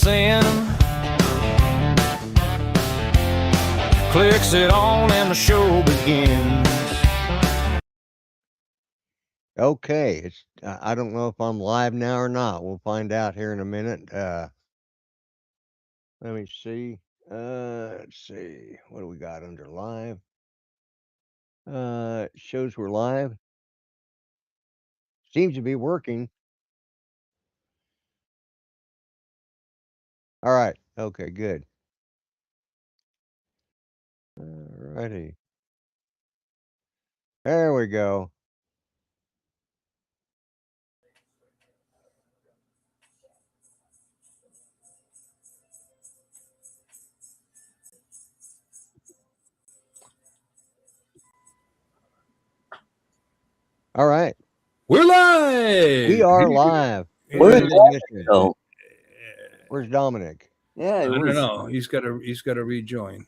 sin. Clicks it on and the show begins. Okay, it's I don't know if I'm live now or not. We'll find out here in a minute. Let me see. Let's see. What do we got under live? It shows we're live. Seems to be working. All right. Okay, good. Alrighty. There we go. All right. We're live. We are live. Where's Dominic? Oh, Where's Dominic? yeah, I it don't was. know. He's got to rejoin.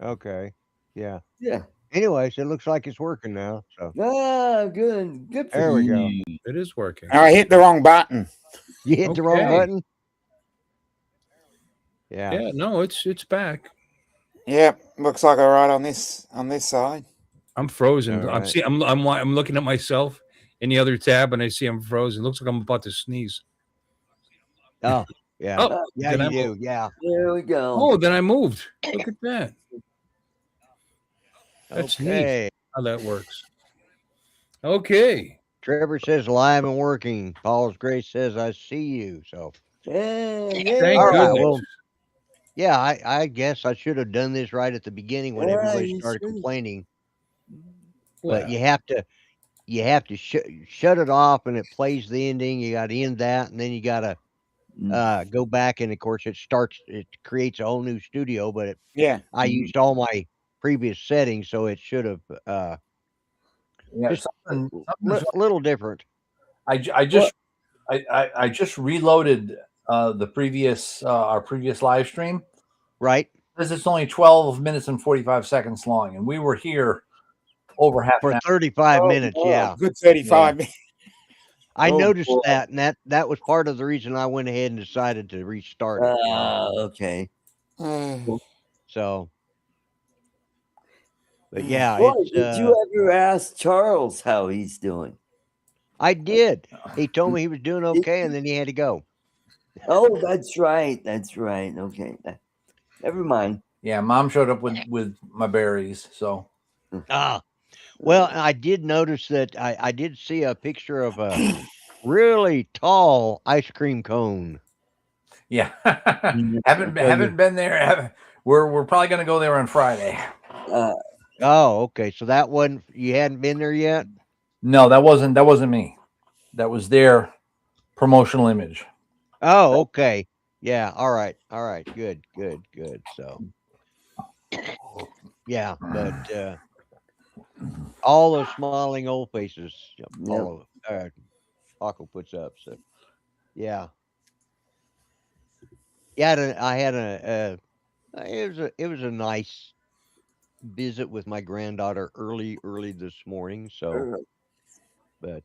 Okay. Yeah. Yeah. Anyways, it looks like it's working now. So Good. Good for there we go. you. It is working. I hit the wrong button. You hit the wrong Okay. button. Yeah. Yeah, no, it's back. Yep, looks like all right on this side. I'm frozen. All I'm right. see. I'm looking at myself in the other tab, and I see I'm frozen. It looks like I'm about to sneeze. Oh, yeah. Oh, Yeah, then you I do. moved. Yeah. There we go. Oh, then I moved. Look at that. That's neat. Okay. How that works. Okay. Trevor says live and working. Paul's Grace says I see you. So Thank Thank all right. goodness. Well, yeah. I guess I should have done this right at the beginning when everybody you started should. complaining. Well, But you have to shut it off, and it plays the ending. You got to end that, and then you got to go back, and of course it creates a whole new studio. But Yeah. I used all my previous settings, so it should have Yeah, just something's little different. I just reloaded the previous our previous live stream Right. because it's only 12 minutes and 45 seconds long, and we were here over half For an hour. 35 Oh, minutes. wow. Yeah. Good 35 minutes. I Oh, noticed boy. that, and that was part of the reason I went ahead and decided to restart it. Okay. So, but yeah, Boy, it's did you ever ask Charles how he's doing? I did. He told me he was doing okay, and then he had to go. Oh, that's right. That's right. Okay. Never mind. Yeah, Mom showed up with my berries, so Well, I did notice that I did see a picture of a really tall ice cream cone. yeah. haven't been there. We're probably gonna go there on Friday. Oh, okay. So that wasn't, you hadn't been there yet? No, that wasn't me. That was their promotional image. Oh, okay. Yeah. All right. Good. So, yeah, but all those smiling old faces, all of Paco puts up. So, yeah. Yeah, I had it was a nice visit with my granddaughter early this morning. So, but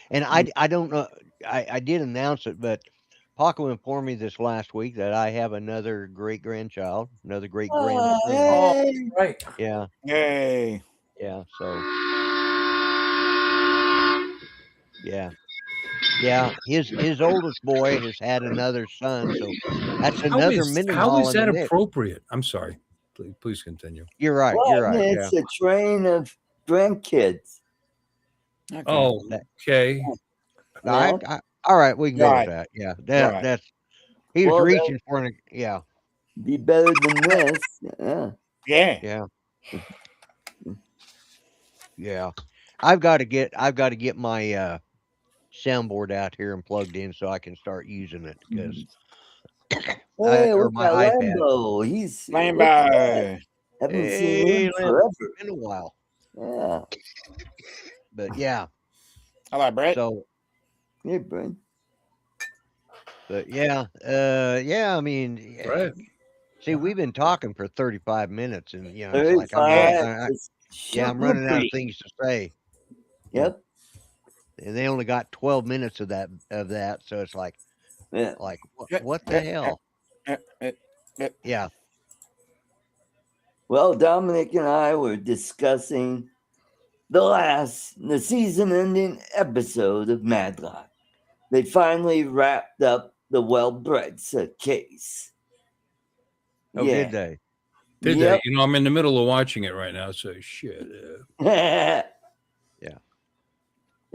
and I don't know, I did announce it, but Paco informed me this last week that I have another great grandchild, another great grandson. Oh, right. Yeah, Yay. yeah. So, yeah. His oldest boy has had another son, so that's another mini how mall is in the that mix. appropriate? I'm sorry. Please continue. You're right. Well, You're right. it's a train of grandkids. Okay. Oh, okay. Yeah. All right, we can go with Right. that. Yeah, Right. that's he was Well, reaching for an yeah. Be better than this. Yeah. Yeah. Yeah. I've got to get my soundboard out here and plugged in so I can start using it because Hey, or look my at iPad. Lambo. He's Lambo. haven't Hey, seen him Lambo, forever. it's been a while. Yeah. But yeah. Hello, Brett. So Hey, Brent. but yeah, yeah, I mean, Right. see, we've been talking for 35 minutes and it's like 35. I'm running out of things to say. Yep. And they only got 12 minutes of that, so it's like, Yeah. Like, what the hell? Yeah. Well, Dominic and I were discussing the season-ending episode of Madlock. They finally wrapped up the Wellbreds case. Oh, Yeah. did they? Did Yep. they? You know, I'm in the middle of watching it right now, so shit. Yeah. It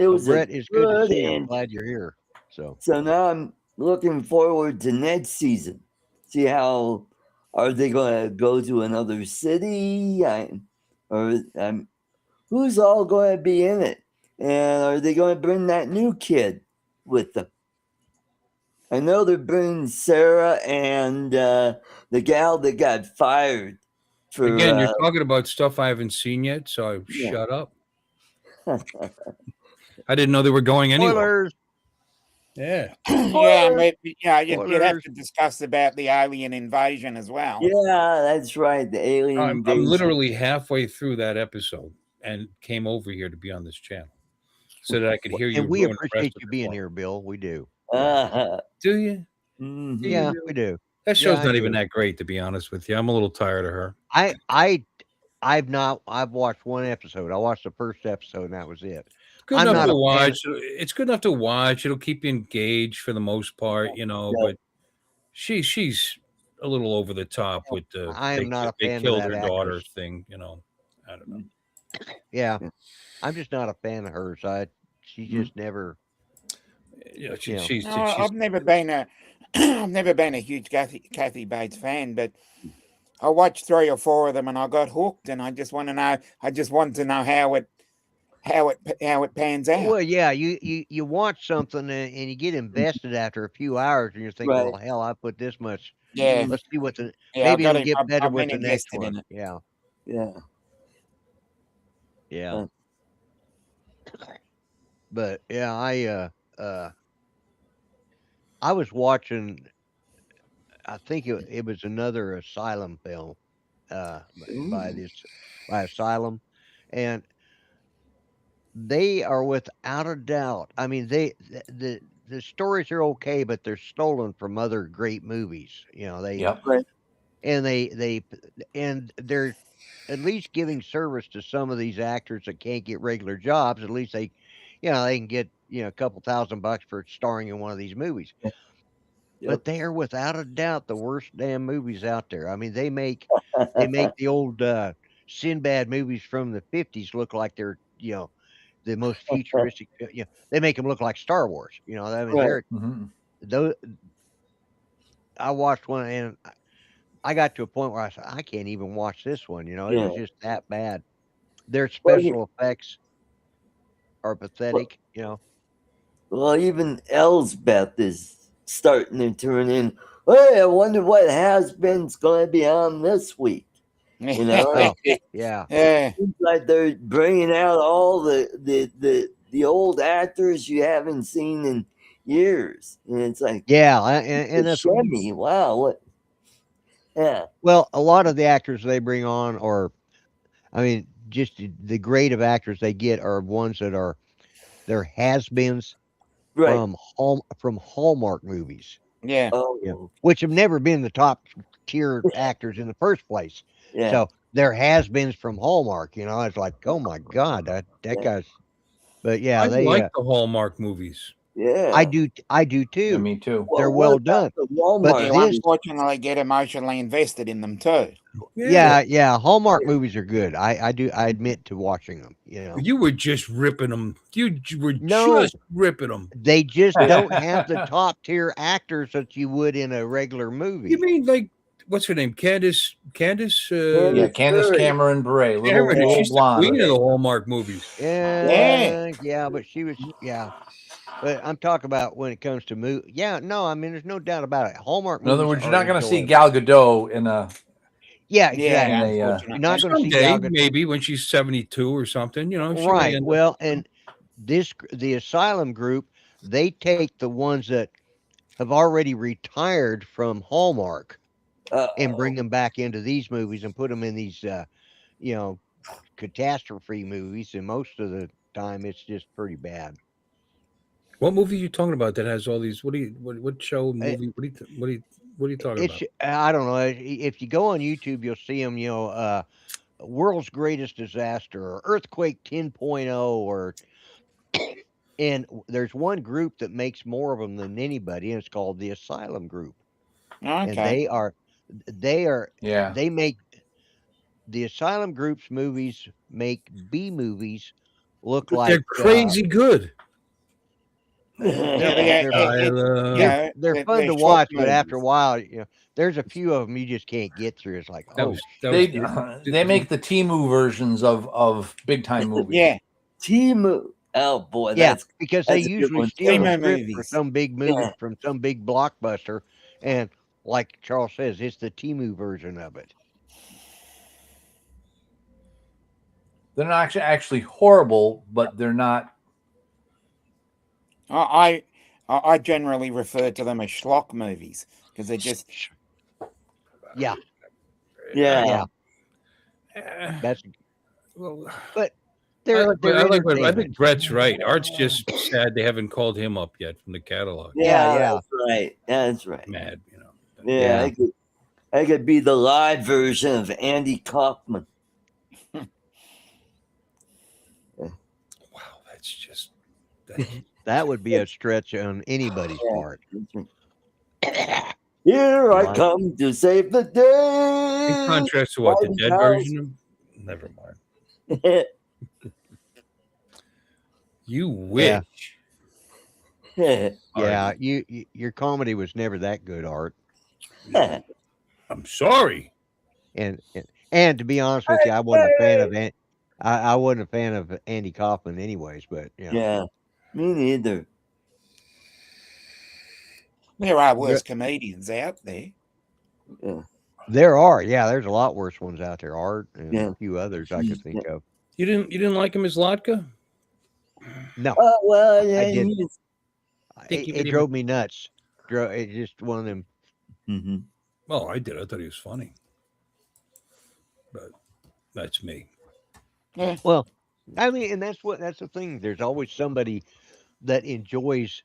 Well, was Brett, it's good to see you. I'm ending. glad you're here. So now I'm looking forward to next season. See how are they going to go to another city? Who's all going to be in it? And are they going to bring that new kid with them? I know they're bringing Sarah and the gal that got fired for. Again, you're talking about stuff I haven't seen yet, so Yeah. shut up. I didn't know they were going anywhere. spoilers. Yeah. Yeah, maybe, yeah, you'd have Spoilers. to discuss about the alien invasion as well. Yeah, that's right. The alien I'm invasion. literally halfway through that episode and came over here to be on this channel so that I could hear you. And we ruin the rest appreciate of you it being for me. here, Bill. We do. Do you? Mhm. Do you Yeah, really? we do. That show's I not even do. that great, to be honest with you. I'm a little tired of her. I've watched one episode. I watched the first episode and that was it. Good I'm enough not to a fan watch. It's good enough to watch. It'll keep you engaged for the most part, you know. Yeah. But she's a little over the top with the I am not a they fan of killed that her daughter actress. thing, you know. I don't know. Yeah. I'm just not a fan of hers. She just never You know, Yeah. she's I've never been a I've never been a huge Kathy Bates fan, but I watched 3 or 4 of them and I got hooked, and I just want to know how it pans out. Well, yeah, you watch something and you get invested after a few hours and you're thinking, Right. well, hell, I put this much. Yeah, Let's see what yeah, maybe it'll get better I've with been the next invested in one. it. Yeah. Yeah. Yeah. But yeah, I was watching, I think it was another Asylum film, by Asylum, and they are without a doubt. I mean, the stories are okay, but they're stolen from other great movies. You know, Yep. and they're at least giving service to some of these actors that can't get regular jobs. At least they can get a couple $1,000 for starring in one of these movies. But they are without a doubt the worst damn movies out there. I mean, they make the old Sinbad movies from the 50s look like they're the most futuristic. They make them look like Star Wars. I mean, Right. those. I watched one and I got to a point where I said, I can't even watch this one. It was just that bad. Their special effects are pathetic. Well, even Elsbeth is starting to turn in. Hey, I wonder what has-been's going to be on this week. Oh, yeah. Yeah. Seems like they're bringing out all the old actors you haven't seen in years, and it's like, Yeah, and that's Shemmy, wow, what? Yeah, well, a lot of the actors they bring on are, I mean, just the grade of actors they get are ones that are they're has-beens right. from Hallmark movies. Yeah. Oh, Which have never been the top tier actors in the first place. yeah. So there has-beens from Hallmark. It's like, oh my God, that guy's. But yeah, I they. like the Hallmark movies. Yeah, I do too. Yeah, me too. They're what well about done. the Walmart? But You this, unfortunately get emotionally invested in them too. yeah, Hallmark movies are good. I admit to watching them. You were just ripping them. You were No. just ripping them. They just don't have the top tier actors that you would in a regular movie. You mean like what's her name? Candace. Yeah, Candace Bure. Cameron Bure, little, Cameron, little she's the blonde. queen of the Hallmark movies. Yeah, but she was But I'm talking about when it comes to movie. Yeah, no, I mean, there's no doubt about it. Hallmark In other movies words, you're are not going to see enjoyable. Gal Gadot in a. Yeah, Yeah, exactly. unfortunately. You're not going to see Someday, Gal Gadot. maybe when she's 72 or something, she may Right. end up- Well, and the Asylum group, they take the ones that have already retired from Hallmark and bring them back into these movies and put them in these, catastrophe movies. And most of the time, it's just pretty bad. What movie are you talking about that has all these? What show movie? What are you talking about? I don't know. If you go on YouTube, you'll see them. World's Greatest Disaster or Earthquake 10.0 or and there's one group that makes more of them than anybody, and it's called the Asylum Group. And Okay. Yeah. they make the Asylum Group's movies make B movies look But like they're crazy good. Yeah, they, they're fun they're to short watch, but after a movies. while, there's a few of them you just can't get through. It's like, That oh, was that They was they make the Timu versions of big time movies. Yeah, Timu. Oh boy, yeah, because they that's a good usually one. steal the Emo script for movies. some big movie Yeah. from some big blockbuster, and like Charles says, it's the Timu version of it. They're not actually horrible, but they're not. I generally refer to them as schlock movies because they're just Yeah, Yeah. that's Well, but I they're I entertainment. think Brett's right. Art's just sad they haven't called him up yet from the catalog. Yeah, Yeah. that's right. That's right. Mad, Yeah, Yeah. I could be the live version of Andy Kaufman. Wow, that's just That would be a stretch on anybody's part. Here I Right. come to save the in day. contrast to what the White dead House. version of. Never mind. You wish. Yeah, your comedy was never that good, Art. I'm sorry. And to be honest with you, I wasn't a fan of I wasn't a fan of Andy Kaufman, anyways. But Yeah, me neither. there are worse comedians out there. there are, there's a lot worse ones out there, Art, and Yeah. a few others I could think of. You didn't like him as Latka? No, Oh well, yeah, I didn't. he's- It drove me nuts. It just one of them. Mhm. Oh, I did. I thought he was funny. But that's me. Well, I mean, and that's the thing. There's always somebody that enjoys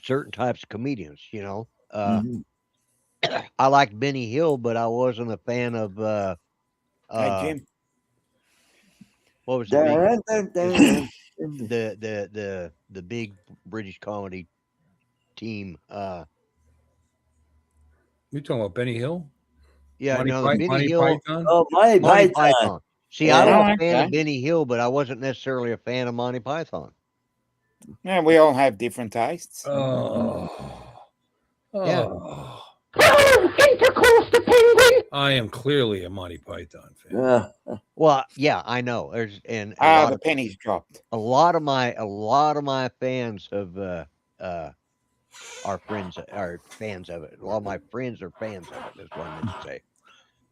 certain types of comedians. Mhm. I like Benny Hill, but I wasn't a fan of Hey, Jim. what was the Dun, dun, dun, big, the big British comedy team? You talking about Benny Hill? Yeah, Monty, no, Py- Benny Monty Hill, Python? Oh, Monty Monty Python. Python. See, Yeah. I was Oh, a fan okay. of Benny Hill, but I wasn't necessarily a fan of Monty Python. Yeah, we all have different tastes. Oh. Yeah. Oh. Intercourse the penguin. I am clearly a Monty Python fan. Yeah. Well, yeah, I know. There's and The pennies dropped. a lot of my fans of are fans of it. A lot of my friends are fans of it. That's what I meant to say.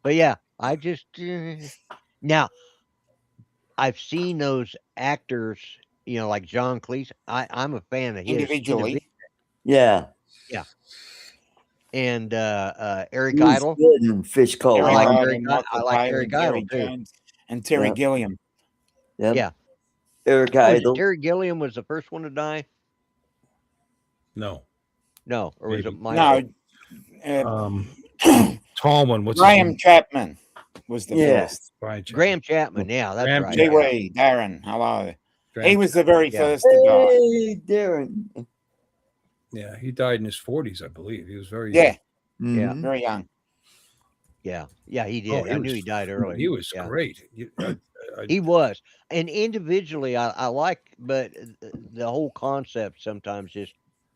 But yeah, I just now I've seen those actors, like John Cleese. I'm a fan of his Individually. Yeah. and Eric He was Idle. good in Fish Call. Eric like Idle, Eric- Michael I like Palin, Eric Jerry Idle, too. Jones, and Terry Yeah. Gilliam. Yep. Yeah. Eric Oh, is it Idle. Terry Gilliam was the first one to die? No. No, or was Maybe. it Michael? No, Tallman. What's Graham Chapman was the Yeah. first. Graham Chapman. Yeah, that's Graham right. Gee Yeah. wee, Darren, hello. Graham, He was the very Yeah. first to die. Hey, Darren. yeah, he died in his 40s, I believe. He was very Yeah, Yeah. Mhm. very young. Yeah, he did. Oh, he I knew was- he died early. He was Yeah. great. He was, and individually, I like, but the whole concept sometimes just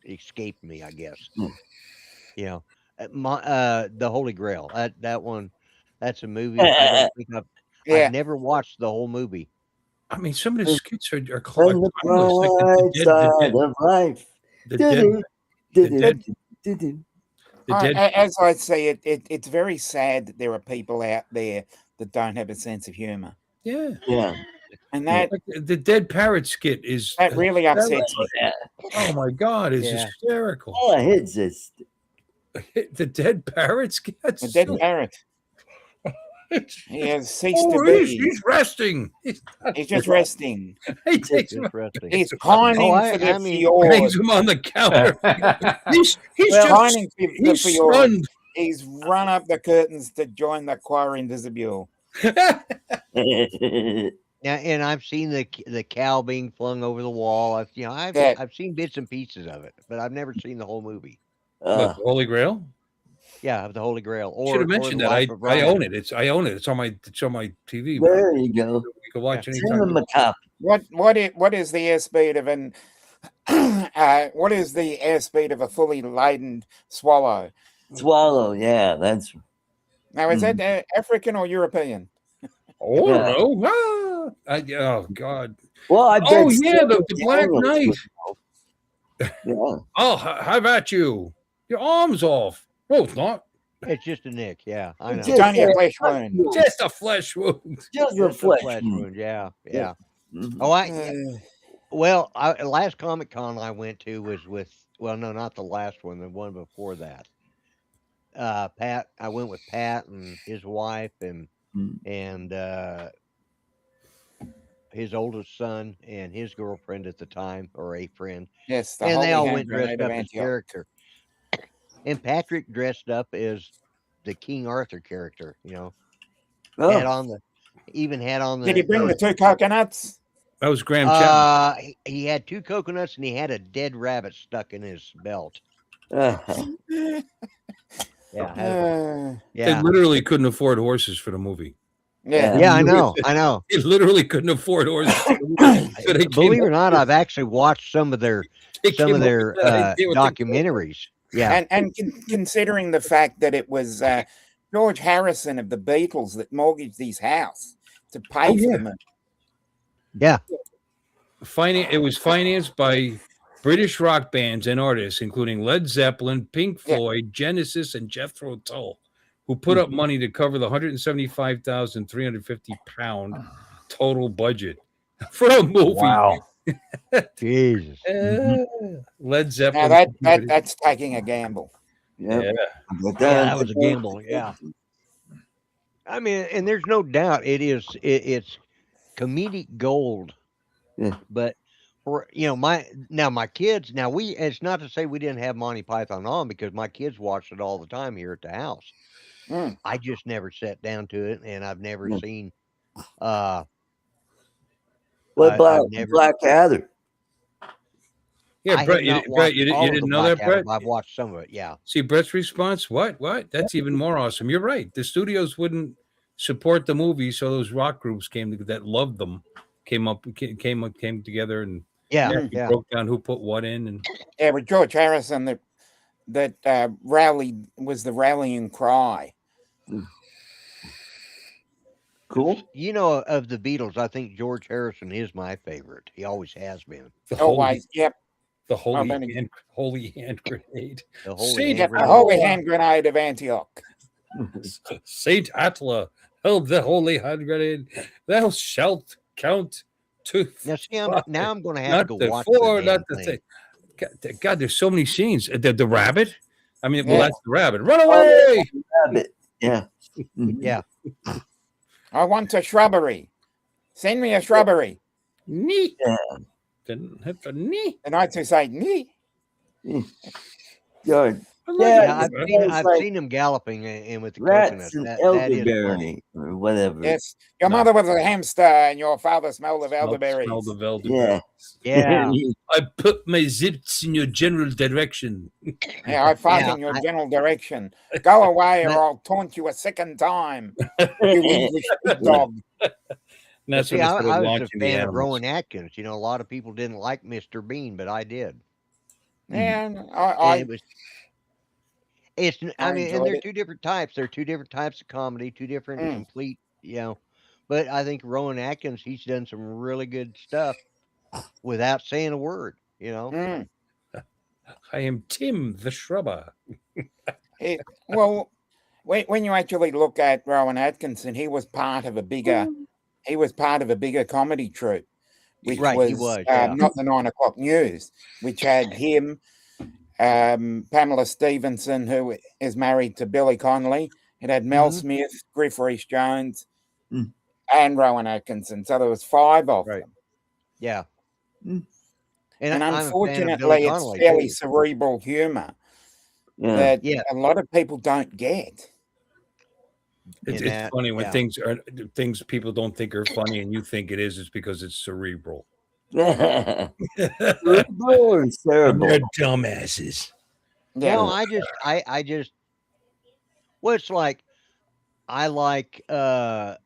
escaped me. I guess. Hmm. The Holy Grail. That one, that's a movie. I don't think Yeah, I've never watched the whole movie. I mean, some of the skits are On the timeless. bright side of life. The dead, as I say, it's very sad that there are people out there that don't have a sense of humor, yeah. Yeah. and that Like, the dead parrot skit is really upsets me. Oh my god, is Yeah. hysterical. All I hits is The dead parrot skit. The dead parrot. He has ceased to be. He's resting. He's just resting. He takes him, Just resting. He's pining Oh, for the I mean- hangs fjord. him on the counter. He's Well, just pining for the he's fjord. stunned. He's run up the curtains to join the choir in dishabille. Yeah, and I've seen the cow being flung over the wall. That- I've seen bits and pieces of it, but I've never seen the whole movie. What, the Holy Grail? Yeah, of the Holy Grail. Or Should have or mentioned the that. Life of I Brian. own it. I own it. It's on my TV. there you go. We can watch Yeah. anytime. Cinema cop. What is the airspeed of an what is the airspeed of a fully laden swallow? Swallow. Yeah, that's. Now, is that African or European? Oh Yeah. no! Oh God! Well, I bet. Oh yeah, the Black Daniels Knight. would know. Oh, how about you? Your arm's off. No, it's not. It's just a nick. Yeah, I know. It's only a flesh wound. Just a flesh wound. Just a Just a flesh flesh wound. wound. Yeah, yeah. Mhm. Oh, last Comic Con I went to was with, well, no, not the last one, the one before that. Pat, I went with Pat and his wife and his oldest son and his girlfriend at the time, or a friend, Yes, the and holy they all hand went dressed grenade of up as Antioch. character. And Patrick dressed up as the King Arthur character. Had Oh, on the, even had on the. Did he bring the 2 coconuts? That was Graham Chapman. He had 2 coconuts and he had a dead rabbit stuck in his belt. uh-huh. Yeah, Uh, They yeah, literally couldn't afford horses for the movie. yeah. yeah. I know. They literally couldn't afford horses. For the movie. So they Believe it came or not, I've actually watched some of their they came up with that idea with the- documentaries. Yeah, And considering the fact that it was George Harrison of the Beatles that mortgaged his house to pay for yeah. the movie. yeah. It was financed by British rock bands and artists, including Led Zeppelin, Pink Floyd, Genesis, and Jethro Tull, who put up money to cover the £175,350 total budget for a movie. Wow. Jesus. Led Now Zeppelin. that's taking a gamble. Yep. Yeah. But Yeah, that was a gamble. Yeah. I mean, and there's no doubt it's comedic gold. Yeah. But for my kids, it's not to say we didn't have Monty Python on, because my kids watched it all the time here at the house. Mm. I just never sat down to it, and I've never Yeah. seen What I've about never- Blackadder? Yeah, I Brett, have not Brett, watched you all of didn't the know that, Blackadder, Brett? but I've watched some of it. Yeah. See Brett's response? What? That's even more awesome. You're right. The studios wouldn't support the movie, so those rock groups that loved them came together and Yeah. Yeah. broke down who put what in. And Yeah, with George Harrison, that rally was the rallying cry. Cool. Of the Beatles, I think George Harrison is my favorite. He always has been. the Always, yep. the holy Benny. holy hand grenade. The holy Saint- hand The grenade. holy hand grenade of Antioch. Saint Attila held the holy hand grenade. Thou shalt count to Now, see, I'm going to have not to the go watch four, the damn not the thing. thing. God, there's so many scenes. The rabbit. I mean, Yeah. well, that's the rabbit. Run away! Rabbit. Yeah. Mhm. Yeah. I want a shrubbery. Send me a shrubbery. Knee. Yeah. Didn't hit the knee. The knights who say, "Nee." Good. Yeah, Yeah, I've like seen him galloping in with the Rats coconuts. and That is funny. elderberry or whatever. Yes, your No. mother was a hamster, and your father smelled of elderberries. Smell the elderberries. Yeah. Yeah. I put my zips in your general direction. Yeah, I fart Yeah, in your general direction. Go away, or I'll taunt you a second time. You English dog. And that's See, when I I started was a launching the fan of animals. Rowan Atkins. A lot of people didn't like Mr. Bean, but I did. And And I it was. It's. I I mean, and enjoyed they're it. two different types. They're two different types of comedy, two different Mm. complete. But I think Rowan Atkins, he's done some really good stuff without saying a word. mm, I am Tim the Shrubber. well, when you actually look at Rowan Atkinson, he was part of a bigger comedy troupe, which Right, was, he was, yeah. not the 9 o'clock news, which had him, Pamela Stevenson, who is married to Billy Connolly, It had Mel Mhm. Smith, Griff Rhys-Jones, Mm. and Rowan Atkinson. So there was 5 of Right. them. Yeah. Mm. And And I'm a fan of Billy unfortunately, it's Connolly fairly too. cerebral humor Yeah. that Yeah. a lot of people don't get. It's, And it's that, funny when yeah. things people don't think are funny and you think it is. It's because it's cerebral. Cerebral or And cerebral? they're dumbasses. Yeah. No, I just, well, it's like, I like, Abbott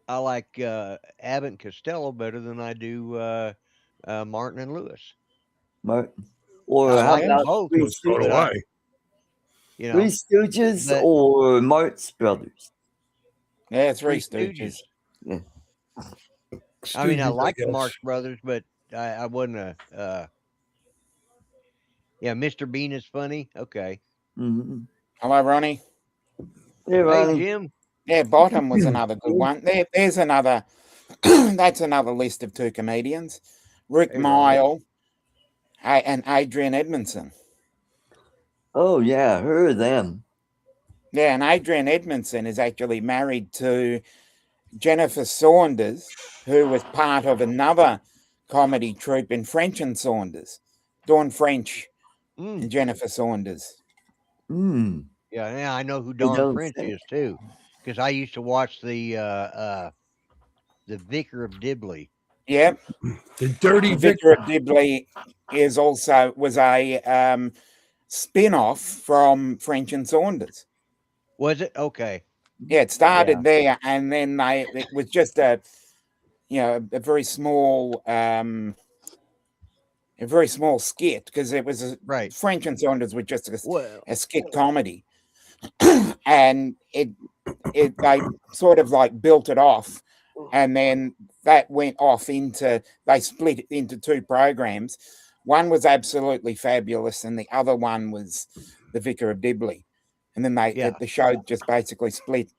and Costello better than I do, Martin and Lewis. Martin. Or I how like them about both, Three So do but I. you Three know, Stooges but or Marx Brothers? Yeah, Three Three Stooges. Stooges. Yeah. I mean, I Stooges, like the guess. Marx Brothers, but I wasn't yeah, Mr. Bean is funny. Okay. Mm-hmm. Hello, Ronnie. Hey, Hey, Ronnie. Jim. Yeah, Bottom was another good one. There's another. That's another list of 2 comedians, Rick Hey, Ronnie. Mile and Adrian Edmondson. Oh, yeah, I heard of them. Yeah, and Adrian Edmondson is actually married to Jennifer Saunders, who was part of another comedy troupe in French and Saunders, Dawn French and Mm. Jennifer Saunders. Mm. Yeah, I know who They Don don't French say. is too, because I used to watch the Vicar of Dibley. Yep, The dirty Vicar of Dibley was a spin-off from French and Saunders. Was it? Okay. Yeah, it started Yeah. there, and then it was just a very small skit, because it was Right. French and Saunders were just Well, a skit comedy, and they sort of like built it off, and then that went off they split it into 2 programs. One was Absolutely Fabulous, and the other one was The Vicar of Dibley, and then yeah. the show just basically split,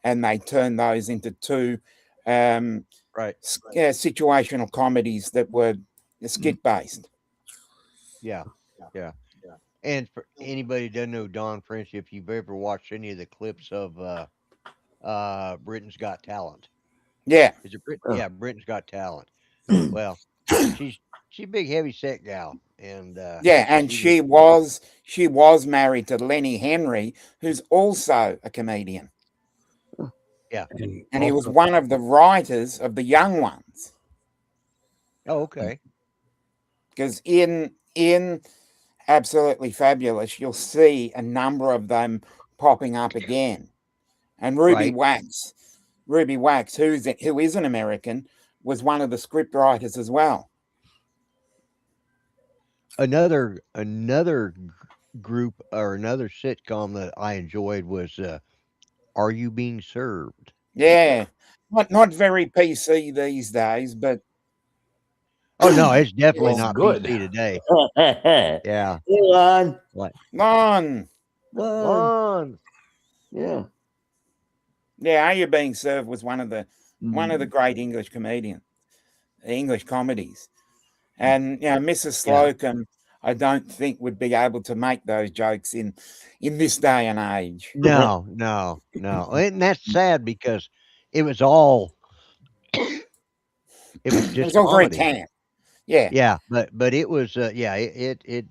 and they turned those into 2 Right. situational comedies that were skit based. Yeah. Yeah. And for anybody who doesn't know Don French, if you've ever watched any of the clips of Britain's Got Talent. Yeah. Is it Brit? Oh. Yeah, Britain's Got Talent. Well, she's a big heavy set gal, and Yeah, and she was married to Lenny Henry, who's also a comedian, yeah. and he was one of the writers of The Young Ones. Oh, okay. Because in Absolutely Fabulous, you'll see a number of them popping up again. And Ruby Right. Wax, who is an American, was one of the script writers as well. Another group or another sitcom that I enjoyed was Are You Being Served? Yeah, not very PC these days, but Oh no, it's definitely Well, not good. PC today. Hey, Yeah. Lon. Like Lon, Lon. Yeah. yeah, Are You Being Served was one of the great English comedies, and Mrs. Slocum, I don't think would be able to make those jokes in this day and age. No. And that's sad because it was all it was It just was all very comedy. camp. Yeah. Yeah, but it was it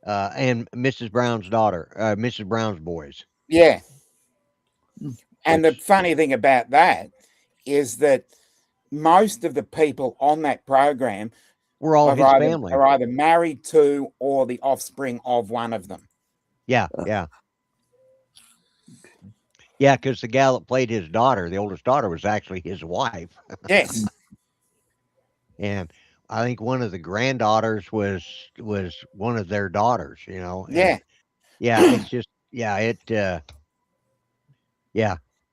and Mrs. Brown's daughter, Mrs. Brown's boys. Yeah. And the Which funny thing about that is that most of the people on that program were all his family. are either married to or the offspring of one of them. Yeah. Yeah, because the gal that played his daughter, the oldest daughter, was actually his wife. Yes. And I think one of the granddaughters was one of their daughters, and Yeah. it's just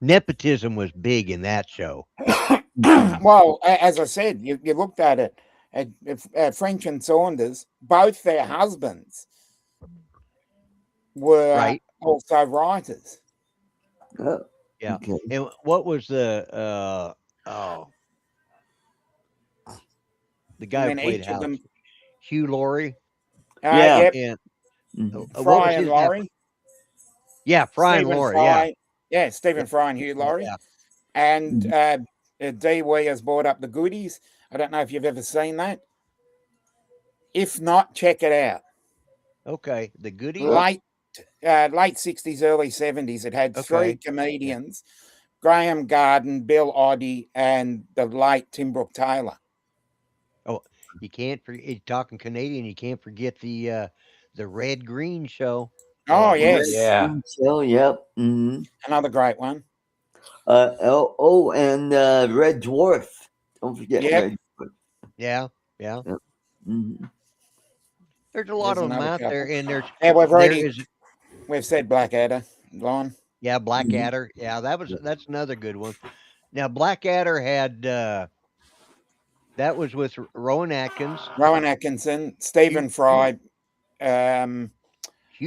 nepotism was big in that show. Well, as I said, you looked at it at French and Saunders, both their husbands were Right. also writers. Oh, Yeah. okay. And what was the guy who And then played each of House? them, Hugh Laurie. Yeah. yep, And Mhm. what was Fry and his name? Laurie. Yeah, Fry and Stephen Laurie. Fry. Yeah. Stephen Fry and Hugh Laurie. Yeah. And Dee Wee has brought up The Goodies. I don't know if you've ever seen that. If not, check it out. Okay. The Goodies. Late 60s, early 70s. It had three Okay. comedians: Graham Garden, Bill Oddie, and the late Tim Brooke Taylor. Oh, you can't forget, talking Canadian, you can't forget the Red Green Show. Oh, yes. Yeah. So, yep. Mm-hmm. Another great one. And Red Dwarf. Don't forget Yep. Red Dwarf. Yeah. Yeah. Mm-hmm. There's a lot There's of them another out there, couple. and Yeah, there we've said Blackadder, Lon. yeah, Blackadder. Yeah, that's another good one. Now Blackadder had that was with Rowan Atkins. Rowan Atkinson, Stephen Fry. Hugh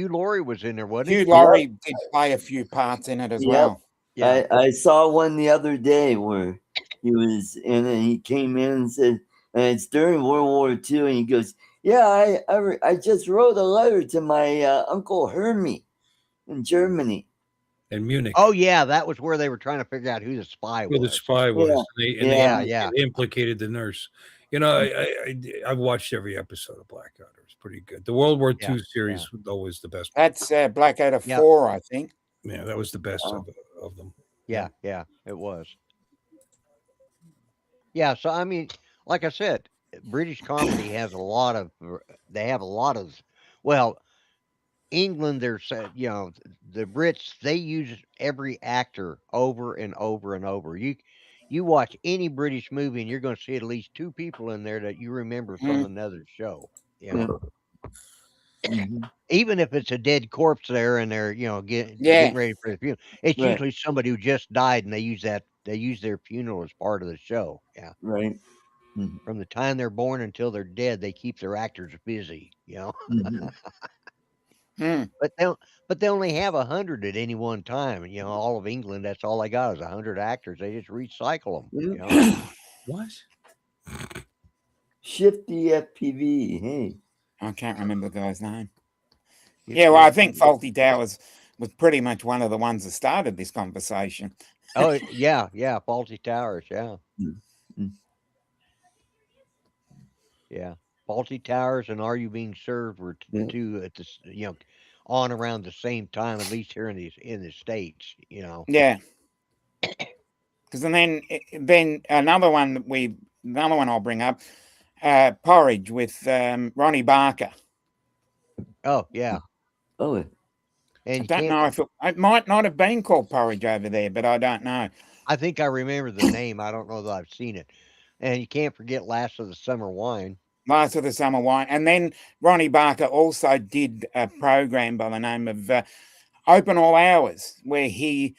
Laurie was in there, wasn't Hugh he? Laurie did play a few parts in it as well. Yeah. I saw one the other day where he was in it. He came in and said, and it's during World War II, and he goes, "Yeah, I just wrote a letter to my Uncle Hermie in Germany." In Munich. Oh yeah, that was where they were trying to figure out who the spy was. Who the spy was. Yeah. They implicated the nurse. You know, I've watched every episode of Blackadder. It's pretty good. The World War II series was always the best. That's Blackadder 4, I think. Yeah, that was the best of them. Yeah, it was. Yeah, so I mean, like I said, British comedy has a lot of. They have a lot of. Well, England, there's the Brits. They use every actor over and over and over. You watch any British movie, and you're going to see at least two people in there that you remember from another show. You know, even if it's a dead corpse there, and they're getting ready for the funeral, it's usually somebody who just died, and they use their funeral as part of the show. Yeah, right. From the time they're born until they're dead, they keep their actors busy. But they only have 100 at any one time. All of England, that's all they got is 100 actors. They just recycle them. What? Shifty FPV. Hey, I can't remember the guy's name. Yeah, well, I think Faulty Towers was pretty much one of the ones that started this conversation. Oh yeah, Faulty Towers. Yeah, Faulty Towers and Are You Being Served were two at this on around the same time, at least here in the States. Yeah. Because then another one I'll bring up, Porridge with Ronnie Barker. Oh yeah. Oh. And I don't know if it might not have been called Porridge over there, but I don't know. I think I remember the name. I don't know that I've seen it. And you can't forget Last of the Summer Wine. Last of the Summer Wine. And then Ronnie Barker also did a program by the name of Open All Hours, where he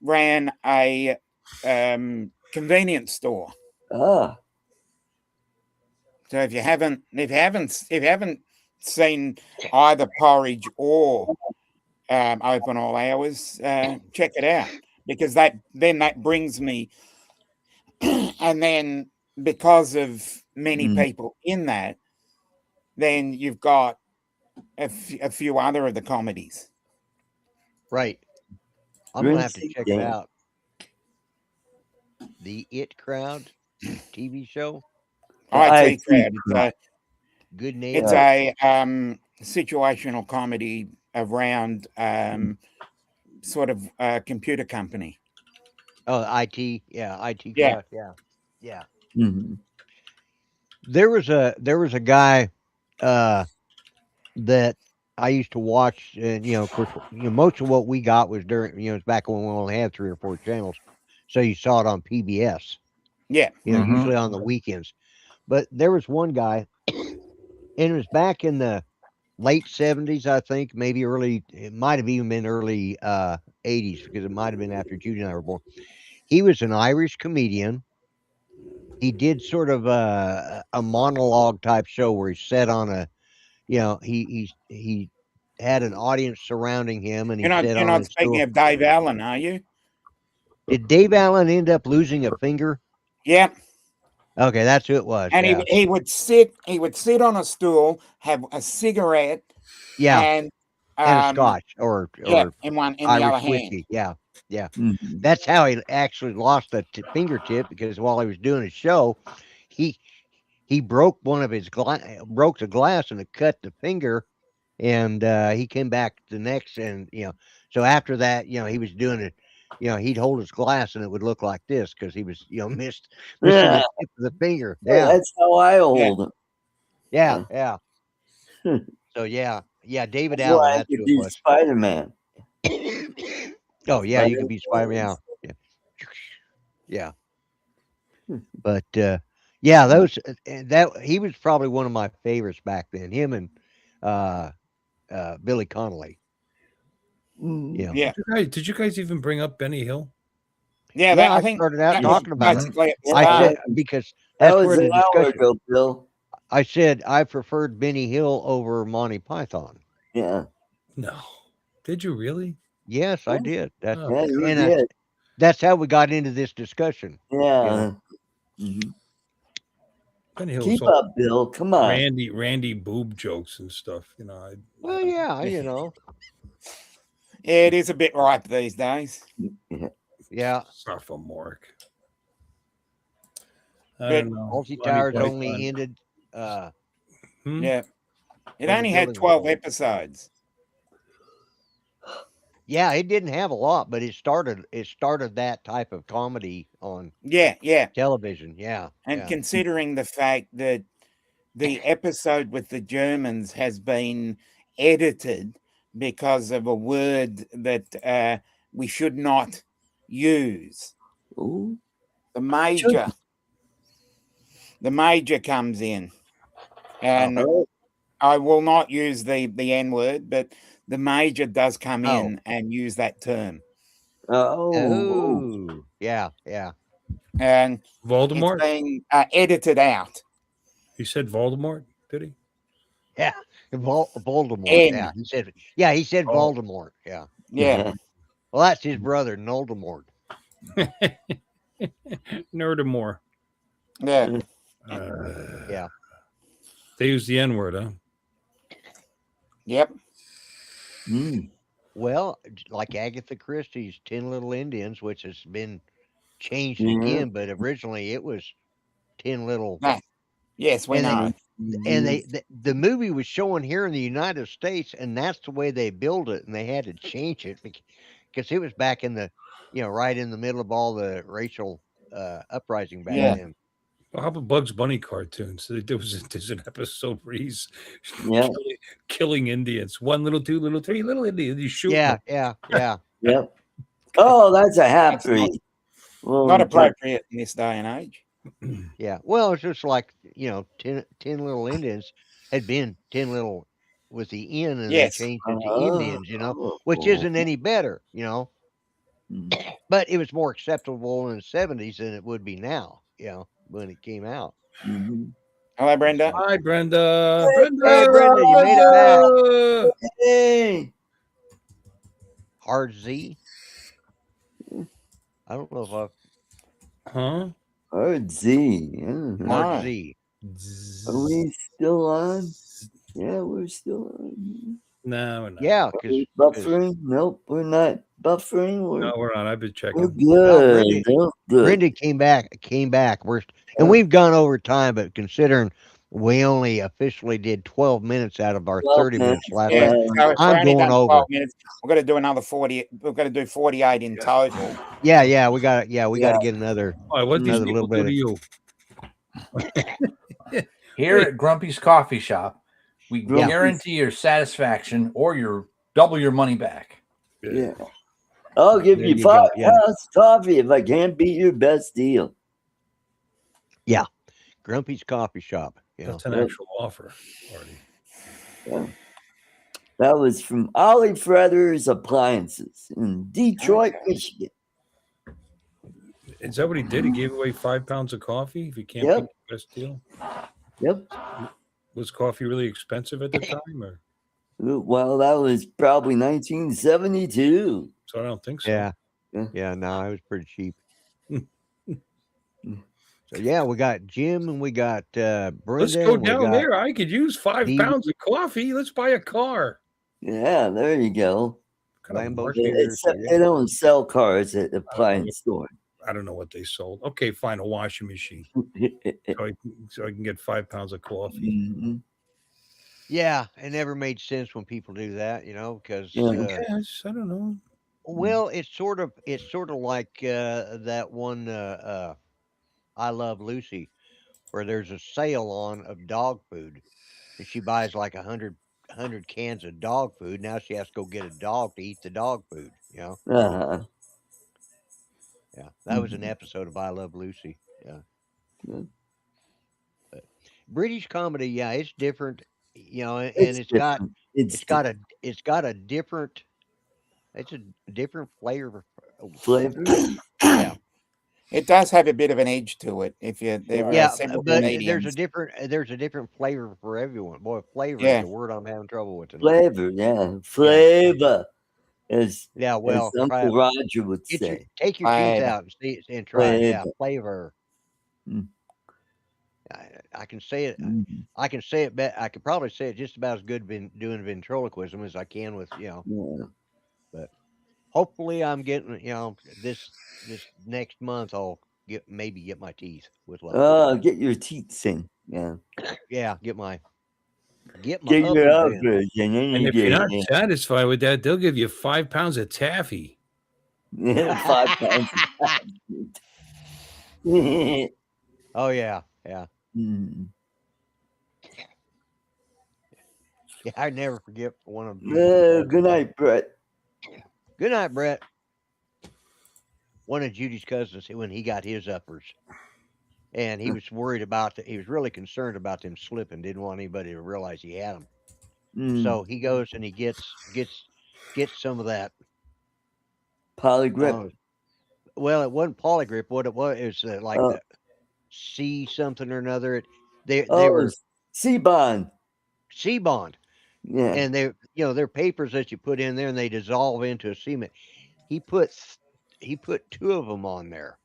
ran a convenience store. Ah. So if you haven't seen either Porridge or Open All Hours, check it out, because that brings me, and then because of many people in that, then you've got a few other of the comedies. Right. I'm going to have to check it out. The It Crowd TV show. IT Crowd. Good name. It's a situational comedy around sort of a computer company. Oh, IT. Yeah, IT Crowd. Yeah. Mm-hmm. There was a guy that I used to watch, and of course, most of what we got was during, it's back when we only had 3 or 4 channels, so you saw it on PBS. Yeah, usually on the weekends. But there was one guy, and it was back in the late 70s, I think, maybe early. It might have even been early 80s, because it might have been after Judy and I were born. He was an Irish comedian. He did sort of a monologue type show where he sat on a, he had an audience surrounding him, and you're not speaking of Dave Allen, are you? Did Dave Allen end up losing a finger? Yeah. Okay, that's who it was. And he would sit on a stool, have a cigarette, yeah, and and a scotch or Yeah, in the other Irish hand. whiskey. Yeah, yeah. Mhm. That's how he actually lost the fingertip, because while he was doing a show, he he broke one of his broke the glass, and it cut the finger, and he came back the next, and so after that, he was doing it. He'd hold his glass, and it would look like this, because he was missing Yeah, the tip of the finger. well, Yeah, that's how I Yeah. hold them. yeah, Yeah. yeah. So yeah, David That's Allen. why I That's could who it do was. Spider-Man. Oh yeah, you could be Spider-Man. Yeah, yeah. But yeah, those that he was probably one of my favorites back then. Him and uh, Billy Connolly. Mm. Yeah, Yeah. Did you guys even bring up Benny Hill? Yeah, yeah. I I think started out that was talking about it. basically at the I start. said, because That that's was where the an hour discussion. ago, Bill. I said I preferred Benny Hill over Monty Python. Yeah, No. Did you really? Yes, I yeah, did. That's Oh, yeah, you and did. that's how we got into this discussion. Yeah. Mhm. Benny Hill was Keep all up, Bill. Come on. Randy boob jokes and stuff. Well, yeah, Yeah, it is a bit ripe these days. yeah. sophomoric. I But don't know. Multi Monty Towers Python. only ended. Yeah, it When the only had building 12 was- episodes. Yeah, it didn't have a lot, but it started that type of comedy on Yeah. television. Yeah, And yeah. considering the fact that the episode with the Germans has been edited because of a word that we should not use, Ooh. the major comes in, and Oh, I will not use the N word, but the major does come Oh. in and use that term, Oh, yeah, yeah. and Voldemort? it's being edited out. He said Voldemort, did he? Yeah, Voldemort. N. Yeah, he said Oh. Voldemort. Yeah. Yeah, Well, that's his brother, Noldemort. Nerdamore. yeah. Yeah. They use the N word, huh? Yep. mm. Well, like Agatha Christie's 10 Little Indians, which has been changed Yeah. again, but originally it was 10 Little. Ah, yes, we And know. And the movie was showing here in the United States, and that's the way they built it, and they had to change it because it was back in the, right in the middle of all the racial uprising back Yeah. then. Well, how about Bugs Bunny cartoons? There's an episode where he's Yeah. killing Indians. 1 little, 2 little, 3 little Indians. He's shooting Yeah, them. yeah. Yep. Oh, that's a That's happy. Well, Not appropriate in this day and age. Yeah. Well, it's just like, 10 Little Indians had been 10 Little with the N, and Yes. they changed it to Indians, which Oh. isn't any better, Mm. but it was more acceptable in the 70s than it would be now, when it came out. Mhm. Hello, Brenda. Hi, Brenda. Brenda. Hey, Brenda, you made it back. Hey. Hard Z. I don't know if I've Huh? Hard Z. Yeah. Hard No. Z. Are we still on? Yeah, we're still on. No, we're not. Yeah, Are because we buffering? Nope, we're not buffering. No, we're not. I've been We're checking. good. Brenda- We're good. Brenda came back. And Yeah. we've gone over time, but considering we only officially did 12 minutes out of our 12 30 minutes last Yeah, time, so if I'm we're only going done over. 12 minutes, we've got to do another 40. We've got to do 48 in total. Yeah, we got to Yeah. get another. Why, what these Another people little do bit to you? Here at Grumpy's Coffee Shop, we Grumpy's. guarantee your satisfaction or your double your money back. Yeah. I'll give There you you go, 5 yeah. pounds coffee if I can't beat your best deal. Grumpy's Coffee Shop. That's an Yep. actual offer, Artie. Yeah. That was from Ollie Freder's Appliances in Detroit, Michigan. Is that what he did? He gave away 5 pounds of coffee if he can't Yep. pick the best deal? Yep. Was coffee really expensive at the time? Or Well, that was probably 1972. so I don't think so. Yeah. Yeah. Yeah, no, it was pretty cheap. So yeah, we got Jim and we got Brenda. Let's go and we down got there. I could use 5 Dee. pounds of coffee. Let's buy a car. Yeah, there you go. Kind of Lambo marketing. figures. They don't sell cars at the appliance store. I don't know what they sold. Okay, fine, a washing machine. So I can get 5 pounds of coffee. Mhm. Yeah, it never made sense when people do that, because Yeah. Yes, I don't know. well, it's sort of like that one I Love Lucy, where there's a sale on of dog food, and she buys like 100 cans of dog food. Now she has to go get a dog to eat the dog food. Uh-huh. Yeah, that was an episode of I Love Lucy. Yeah, Yeah. but British comedy, yeah, it's different. And It's different. it's got a it's got a different it's a different flavor. flavor. Yeah. It does have a bit of an edge to it. If you there are Yeah, several but comedians. there's a different flavor for everyone. Boy, flavor is Yeah. the word I'm having trouble with tonight. Flavor, yeah. Flavor. As Yeah, well, try Uncle it. Roger would Take say. your teeth Flavor. out and see it and try it. Yeah, Flavor. flavor. Mm. I can say it. Mhm. I can say it. I could probably say it just about as good doing ventriloquism as I can with Yeah. But hopefully, I'm getting this next month. I'll maybe get my teeth with luck. Get your teeth in. Yeah. Yeah, get my Get your uppers in. uppers, and then And you if you're get not satisfied with that, they'll give you 5 pounds of taffy. 5 pounds. Oh yeah. Mm. Yeah, I never forget one of Good night, Brett. Good night, Brett. One of Judy's cousins, when he got his uppers, and he was worried about he was really concerned about them slipping. Didn't want anybody to realize he had them. Mm. So he goes and he gets some of that Polygrip. well, it wasn't polygrip. What it was is like the C something or another. They were C-bond. C-bond. Yeah. And they're papers that you put in there and they dissolve into a cement. He put 2 of them on there,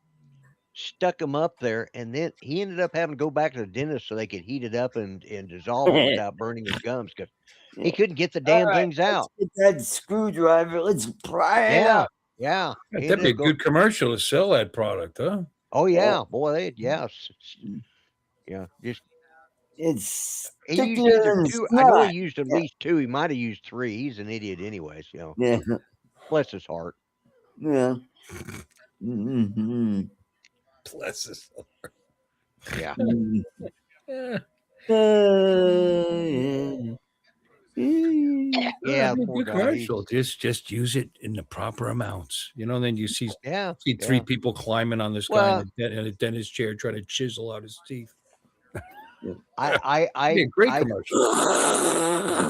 stuck them up there, and then he ended up having to go back to the dentist so they could heat it up and dissolve it without burning his gums because he couldn't get the damn things out. Let's get that screwdriver. Let's pry it out. Yeah. That'd be a good commercial to sell that product, huh? Oh yeah, boy, just It's he used stickier either than 2. I know snot. he used at least 2. He might have used 3. He's an idiot, anyways. Yeah. Bless his heart. Yeah. Mm-hmm. Bless his heart. Yeah. Yeah, That'd be a poor good guy. commercial. Just use it in the proper amounts. Then you see Yeah. 3 people climbing on this guy in a dentist chair trying to chisel out his teeth. I It'd be a great commercial.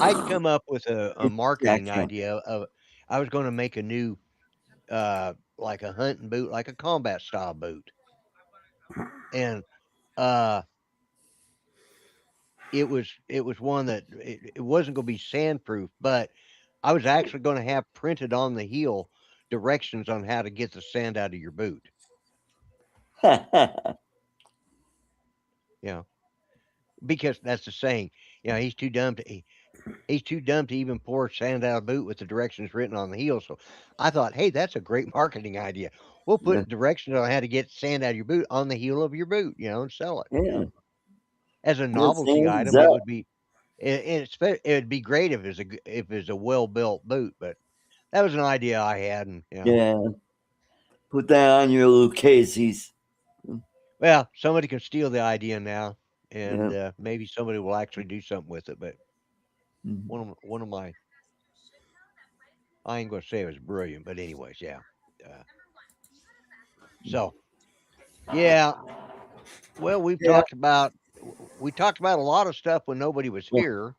I'd come up with a marketing idea of I was going to make a new like a hunting boot, like a combat style boot, and it was one that it wasn't going to be sandproof, but I was actually going to have printed on the heel directions on how to get the sand out of your boot. Because that's the saying. He's too dumb to even pour sand out of a boot with the directions written on the heel. So I thought, hey, that's a great marketing idea. We'll put directions on how to get sand out of your boot on the heel of your boot, and sell it. Yeah. As a novelty item, it would be. It would be great if it was a well built boot, but that was an idea I had, and yeah. Put that on your Lucchese's. Well, somebody can steal the idea now, and maybe somebody will actually do something with it. But one of my, I ain't gonna say it was brilliant, but anyways, yeah. So, yeah. Well, we talked about a lot of stuff when nobody was here.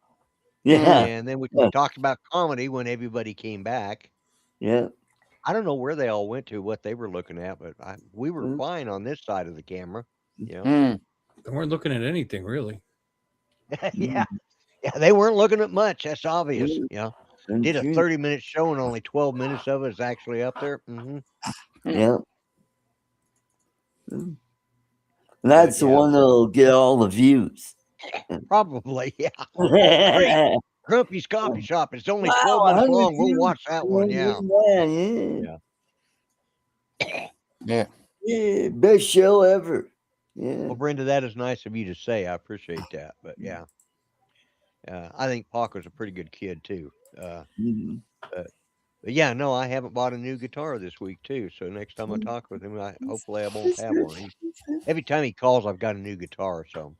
Yeah. And then we talked about comedy when everybody came back. Yeah. I don't know where they all went to, what they were looking at, but we were fine on this side of the camera. They weren't looking at anything really. Yeah, they weren't looking at much. That's obvious. Did a 30-minute show and only 12 minutes of it is actually up there. Yeah. And that's the one that'll get all the views. Probably, yeah. Grumpy's Coffee Shop. It's only Wow, 12 minutes 100 long. We'll views. watch that one. Yeah. Yeah. Yeah. Best show ever. Yeah. Well, Brenda, that is nice of you to say. I appreciate that. But yeah, I think Paco's a pretty good kid too. Mhm. But yeah, no, I haven't bought a new guitar this week too. So next time I talk with him, hopefully I won't have one. Every time he calls, I've got a new guitar. So,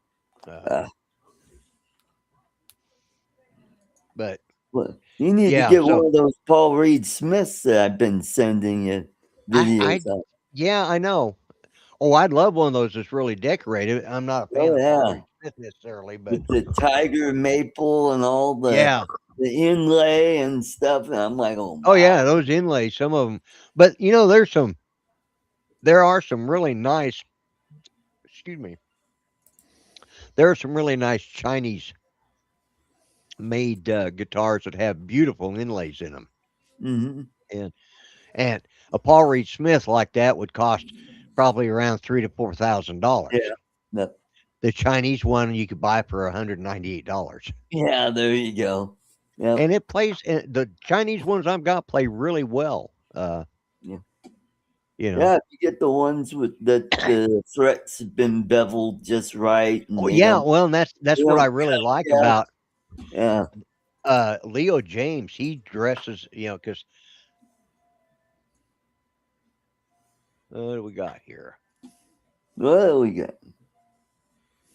but Well, you need to yeah, get so one of those Paul Reed Smiths that I've been sending you videos of. yeah, I know. Oh, I'd love one of those that's really decorated. I'm not a fan Oh, of Paul yeah. Reed Smith necessarily, but With the tiger maple and all the yeah. the inlay and stuff. And I'm like, oh, Oh yeah, wow. those inlays, some of them. But there are some really nice. Excuse me. There are some really nice Chinese made guitars that have beautiful inlays in them, Mm-hmm. and a Paul Reed Smith like that would cost probably around $3,000 to $4,000. Yeah. No. The Chinese one you could buy for $198. Yeah, there you go. Yep. And it plays. The Chinese ones I've got play really well. Yeah. You know. Yeah, if you get the ones with the frets have been beveled just right. And Oh they yeah, don't- well, and that's they what don't I really cut like out. about Yeah. Leo James. He dresses, because what do we got here? What do we got?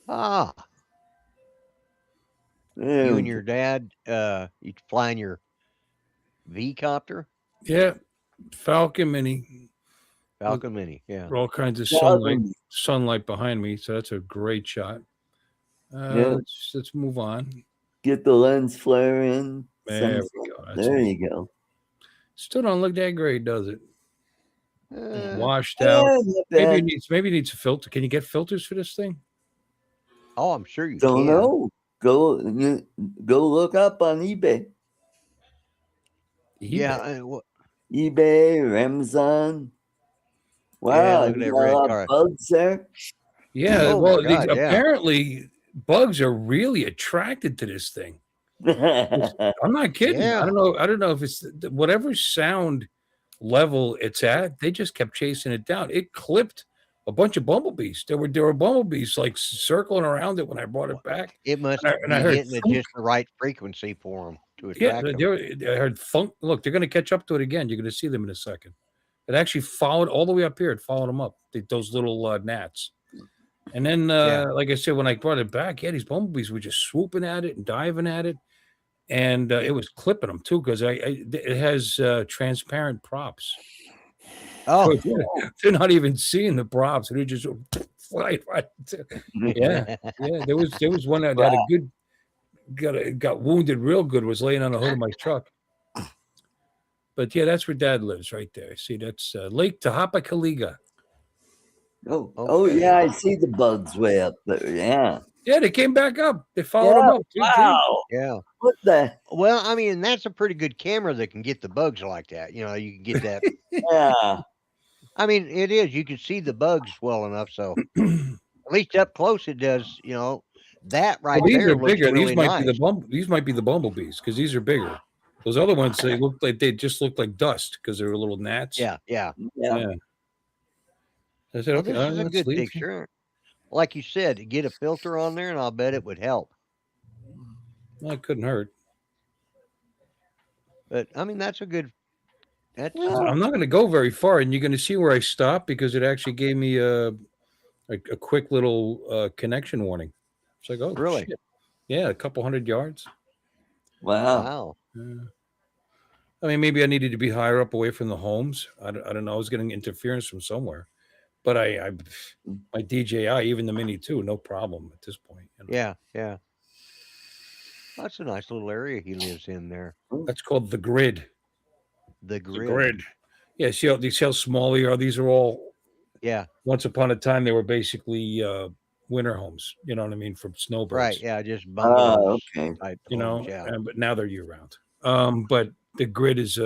Ah, There you we and your dad, you flying your V copter, Yeah, Falcon Mini. Falcon Mini. Yeah. All kinds of Falcon. sunlight behind me, so that's a great shot. Yeah. Let's move on. Get the lens flare in. There some- we go. That's There it. you go. Still don't look that great, does it? Uh, Washed Yeah, out. not Maybe bad. it needs a filter. Can you get filters for this thing? oh, I'm sure you Don't can. know. Go look up on eBay. Yeah. eBay or Amazon. Wow, look at you that got a red lot car. of bugs there. Yeah. Oh, well, my God, yeah. apparently bugs are really attracted to this thing. I'm not kidding. Yeah. I don't know if it's whatever sound level it's at. They just kept chasing it down. It clipped a bunch of bumblebees. There were bumblebees like circling around it when I brought it back. It must And be I heard hitting at just the right frequency for them to Yeah, attract them. I heard funk. Look, they're going to catch up to it again. You're going to see them in a second. It actually followed all the way up here. It followed them up. Those little gnats. And then, like I said, when I brought it back, these bumblebees were just swooping at it and diving at it, and it was clipping them too because it has transparent props. Oh, They're not even seeing the props. They're just flying right. Yeah. There was one that had a good got wounded real good. Was laying on the hood of my truck. But yeah, that's where Dad lives, right there. See, that's Lake Tehapacaliga. Oh yeah, I see the bugs way up there. Yeah. Yeah, they came back up. They followed them up. Wow. yeah. What the? Well, I mean, that's a pretty good camera that can get the bugs like that. You can get that. Yeah. I mean, it is. You can see the bugs well enough, so at least up close it does. That right Well, these there are looks bigger. really These might nice. be these might be the bumblebees because these are bigger. Those other ones they just looked like dust because they were little gnats. Yeah. I said, Well, okay, this is a let's good leave. picture. Like you said, get a filter on there, and I'll bet it would help. Well, it couldn't hurt. But I mean, that's a good. That's I'm not going to go very far, and you're going to see where I stop because it actually gave me a quick little connection warning. It's like, oh, really, shit. Yeah, a couple 100 yards. Wow. I mean, maybe I needed to be higher up away from the homes. I don't know. I was getting interference from somewhere, but my DJI, even the Mini 2, no problem at this point. Yeah. That's a nice little area he lives in there. That's called the grid. The grid. The grid. Yeah. See how small they are. These are all. Yeah. Once upon a time, they were basically winter homes. You know what I mean? From snowbirds. Right. Yeah. Just bungalows. Okay. Type You know. homes, yeah. But now they're year round. But the grid is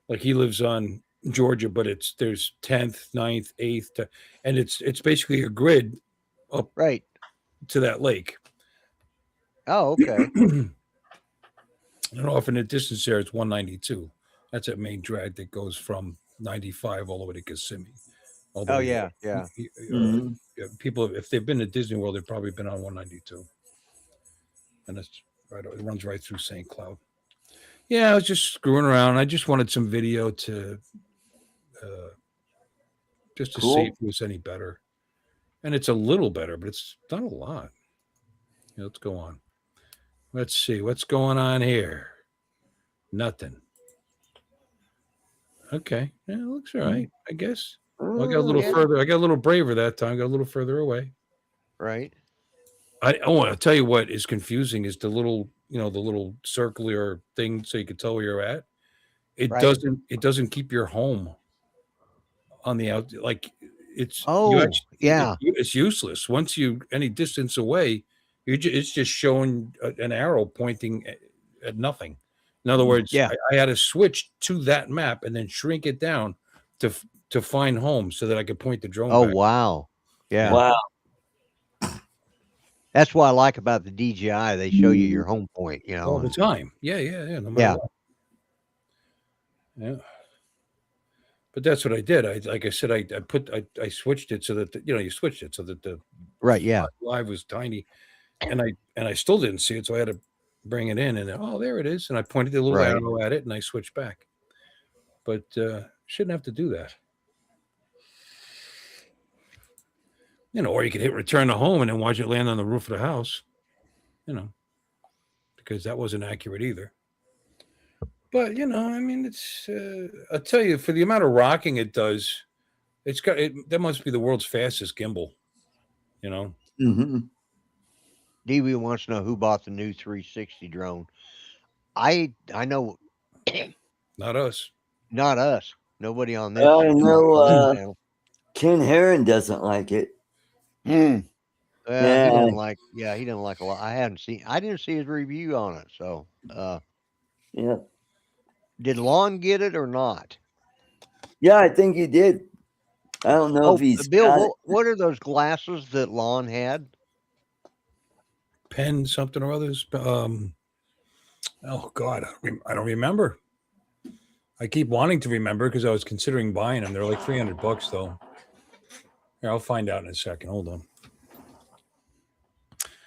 like he lives on Georgia, but there's 10th, 9th, 8th, and it's basically a grid up right to that lake. Oh, okay. And off in the distance there, it's 192. That's that main drag that goes from 95 all the way to Kissimmee. Oh yeah, yeah. Mhm. People, if they've been to Disney World, they've probably been on 192. And it's right, it runs right through St. Cloud. Yeah, I was just screwing around. I just wanted some video to just to see if it was any better. And it's a little better, but it's not a lot. Yeah, let's go on. Let's see what's going on here. Nothing. Okay. Yeah, it looks all right, I guess. Well, I got a little further. I got a little braver that time. Got a little further away. Right. I'll tell you what is confusing is the little, the little circular thing so you can tell where you're at. It doesn't keep your home on the out, like it's it's useless. Once you any distance away, it's just showing an arrow pointing at nothing. In other words, I had to switch to that map and then shrink it down to find home so that I could point the drone. Oh back. wow. Yeah. Wow. That's what I like about the DJI. They show you your home point, all the time. Yeah. No matter what. Yeah. But that's what I did. Like I said, I switched it so that you switched it so that the live was tiny, and I still didn't see it, so I had to bring it in, and there it is, and I pointed the little arrow at it, and I switched back. But shouldn't have to do that, or you could hit return to home and then watch it land on the roof of the house, because that wasn't accurate either. But I mean, it's I'll tell you, for the amount of rocking it does, that must be the world's fastest gimbal. Mm-hmm. DB wants to know who bought the new 360 drone. I know. Not us. Not us. Nobody on this. I know. Ken Herron doesn't like it. He didn't like. Yeah, he didn't like a lot. I didn't see his review on it. So. Yeah. Did Lon get it or not? Yeah, I think he did. I don't know if he's Bill. What are those glasses that Lon had? Pen something or others. Oh God, I don't remember. I keep wanting to remember because I was considering buying them. They're like $300 though. Here, I'll find out in a second. Hold on.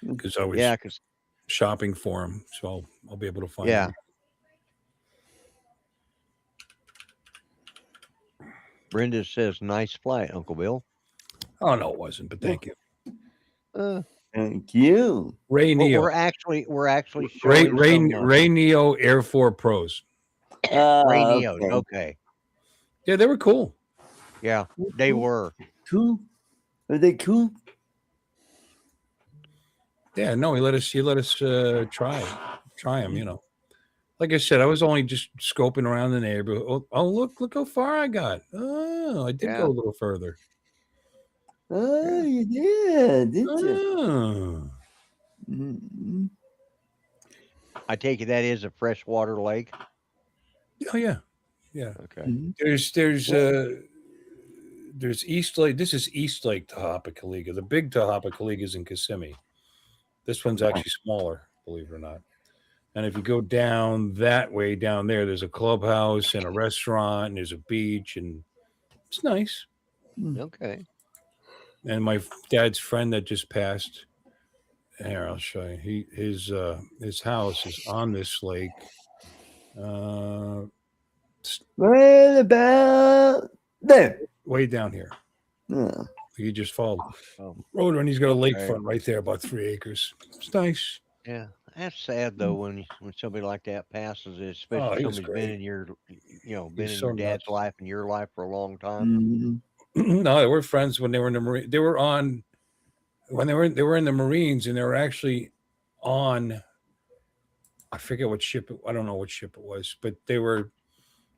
Because I was shopping for them, so I'll be able to find them. Brenda says, "Nice flight, Uncle Bill." Oh no, it wasn't, but thank you. Thank you, Ray Neo. We're actually Ray Neo Air 4 Pros. Ray Neo. Okay. Yeah, they were cool. Yeah, they were cool. Are they cool? Yeah, no, he let us try them. Like I said, I was only just scoping around the neighborhood. Oh, look how far I got. Oh, I did go a little further. Oh, you did you? Mm-hmm. I take it that is a freshwater lake. Oh yeah. Okay. Mm-hmm. There's East Lake. This is East Lake Tehapacaliga. The big Tehapacaliga is in Kissimmee. This one's actually smaller, believe it or not. And if you go down that way, down there's a clubhouse and a restaurant, and there's a beach, and it's nice. Okay. And my dad's friend that just passed, here, I'll show you. His house is on this lake. Right about there. Way down here. Yeah. He just followed road, and he's got a lakefront right there, about 3 acres. It's nice. Yeah. That's sad though when somebody like that passes, especially somebody's been in your your dad's life and your life for a long time. Mm-hmm. No, they were friends when they were in the Marine. They were in the Marines, and they were actually on. I forget what ship. I don't know what ship it was, but they were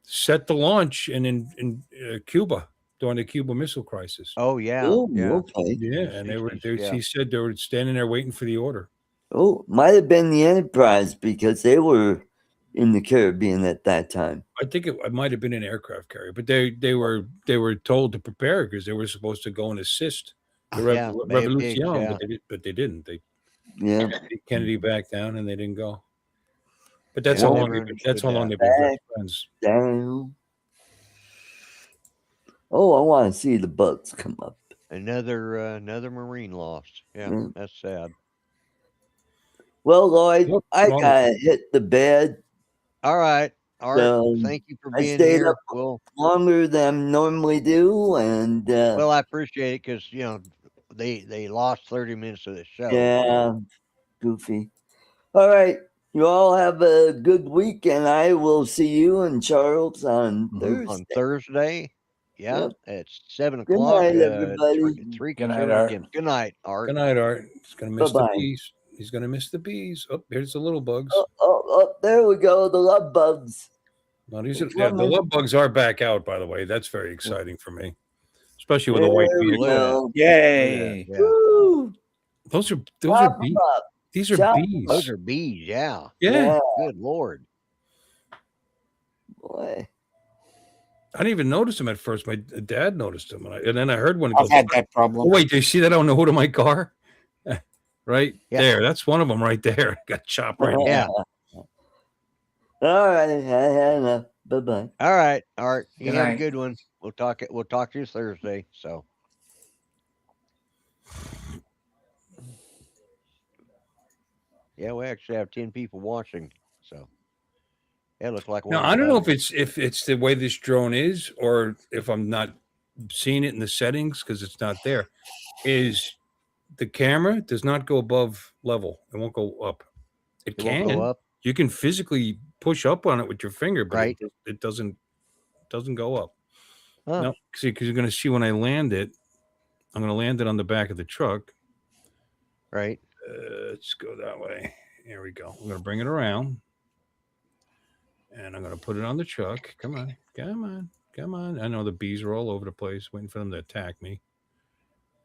set to launch in Cuba during the Cuba Missile Crisis. Oh yeah, okay. Yeah, and they were. He said they were standing there waiting for the order. Oh, might have been the Enterprise because they were in the Caribbean at that time. I think it might have been an aircraft carrier, but they were told to prepare because they were supposed to go and assist the Revolution, but they didn't. They beat Kennedy back down, and they didn't go. But that's Yeah, how I long never that's how understood long that. they've been best friends. Down. Oh, I want to see the bugs come up. Another Marine lost. Yeah, Mm. that's sad. Well, Lloyd, Yep. I Well, gotta hit the bed. All right, Art. So Thank you for I being stayed here. up longer than I normally do, and Well, I appreciate it because they lost 30 minutes of the show. yeah, So. goofy. All right, you all have a good week, and I will see you and Charles on Thursday. On Thursday. Yeah, Yep. it's 7 Good o'clock. night, everybody. 3 Good night, conservative Art. games. Good night, Art. good night, Art. He's gonna miss the Bye-bye. bees. He's gonna miss the bees. Oh, here's the little bugs. Oh, there we go. The love bugs. No, these are Come the on. love bugs are back out, by the way. That's very exciting for me, especially with the white There we bees. Look at that. go. Look at Yay. that. Yeah. Woo. Those are Chop 'em bees. up. These are Chop 'em bees. Those are bees. Yeah. Yeah. Good Lord. Boy. I didn't even notice them at first. My dad noticed them, and then I heard one go. I've had that Oh problem. wait, do you see that on the hood of my car? Right Yeah. there. That's one of them right there. Got chopped right. Yeah. All right. I had enough. Bye-bye. All right, Art. You Good have a night. good one. We'll talk to you Thursday. So. Yeah, we actually have 10 people watching. So. It looks like Now one. I don't know if it's the way this drone is, or if I'm not seeing it in the settings because it's not there. Is the camera does not go above level? It won't go up. It It can. won't go up. You can physically push up on it with your finger, but Right. it doesn't go up. Huh. No, see, because you're going to see when I land it. I'm going to land it on the back of the truck. Right. Let's go that way. Here we go. I'm going to bring it around. And I'm going to put it on the truck. Come on. Come on. Come on. I know the bees are all over the place waiting for them to attack me.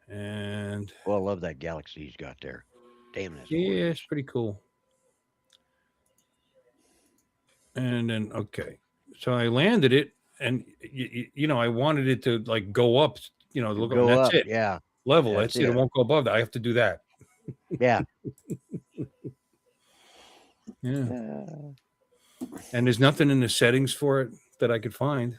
And Well, I love that galaxy he's got there. Damn, that's yeah, gorgeous. it's pretty cool. And then, okay. So I landed it, and I wanted it to like go up, look up. Go That's up. it. Yeah. Level. That's That's it. It it. won't go above that. I have to do that. Yeah. Yeah. And there's nothing in the settings for it that I could find.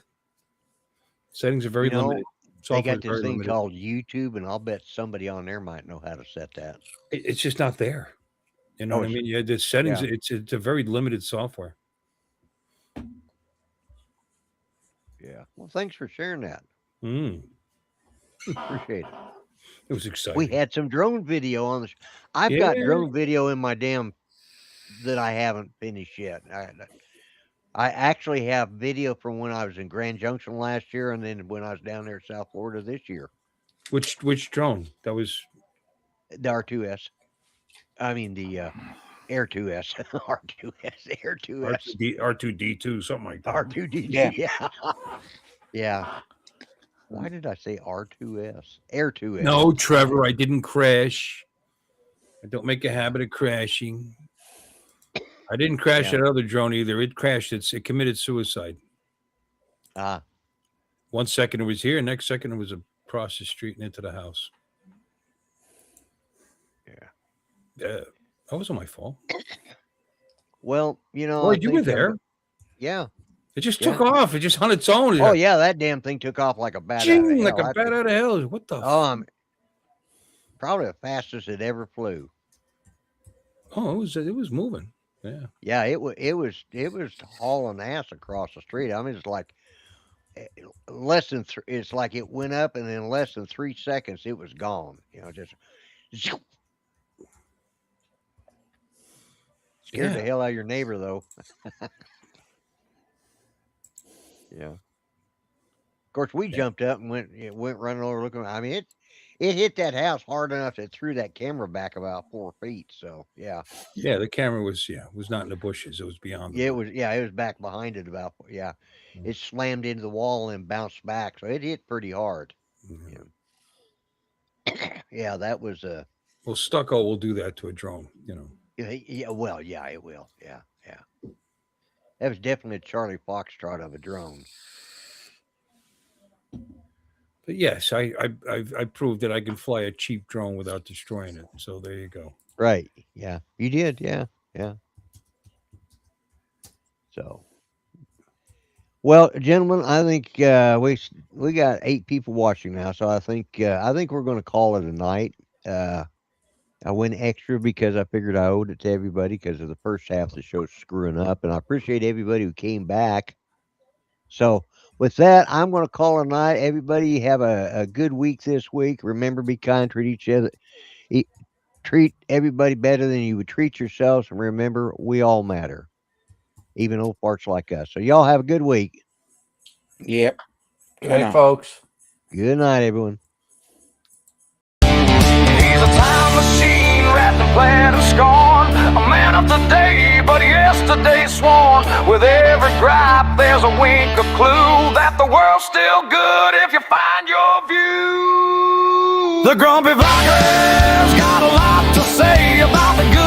Settings are very limited. They Software got is very this thing limited. called YouTube, and I'll bet somebody on there might know how to set that. It's just not there. You know Oh, what I it's- mean? Yeah, the settings. yeah. It's a very limited software. Yeah. Well, thanks for sharing that. Appreciate it. It was exciting. We had some drone video on the. I've got Yeah. drone video in my damn that I haven't finished yet. I actually have video from when I was in Grand Junction last year, and then when I was down there in South Florida this year. Which drone? That was The R2S. I mean the Air 2S. R2S. Air 2S. R2D2, something like that. R2D2. Yeah. Yeah. Yeah. Why did I say R2S? Air 2S. No, Trevor, I didn't crash. I don't make a habit of crashing. I didn't crash Yeah. that other drone either. It crashed. It committed suicide. 1 second it was here, next second it was across the street and into the house. Yeah. Yeah, that wasn't my fault. Well, Oh, you were there. Yeah. It just Yeah. took off. It just on its own. Oh yeah, that damn thing took off like a bat. Out of Ching, hell. like a bat out of hell. What the? Probably the fastest it ever flew. Oh, it was moving. Yeah. Yeah, it was hauling ass across the street. I mean, it's like less than it's like it went up, and in less than 3 seconds it was gone. Just scared the hell out of your neighbor though. Yeah. Of course, we jumped up and went running over looking. I mean, it hit that house hard enough that it threw that camera back about 4 feet. So yeah. Yeah, the camera was not in the bushes. It was beyond. Yeah, it was back behind it about. Yeah, it slammed into the wall and bounced back, so it hit pretty hard. Mhm. Yeah, that was Well, stucco will do that to a drone. Yeah, well, yeah, it will. Yeah. That was definitely a Charlie Foxtrot of a drone. But yes, I proved that I can fly a cheap drone without destroying it. So there you go. Right. Yeah, you did. Yeah. So, well, gentlemen, I think we got 8 people watching now, so I think we're going to call it a night. I went extra because I figured I owed it to everybody because of the first half of the show screwing up, and I appreciate everybody who came back. So, with that, I'm going to call it a night. Everybody have a good week this week. Remember, be kind, treat each other. Treat everybody better than you would treat yourselves. And remember, we all matter, even old farts like us. So y'all have a good week. Yep. Good night, folks. Good night, everyone. He's a time machine wrapped in plaid and scorn. A man of today, but yesterday sworn. With every gripe, there's a wink of clue that the world's still good if you find your view. The grumpy vlogger's got a lot to say about the good.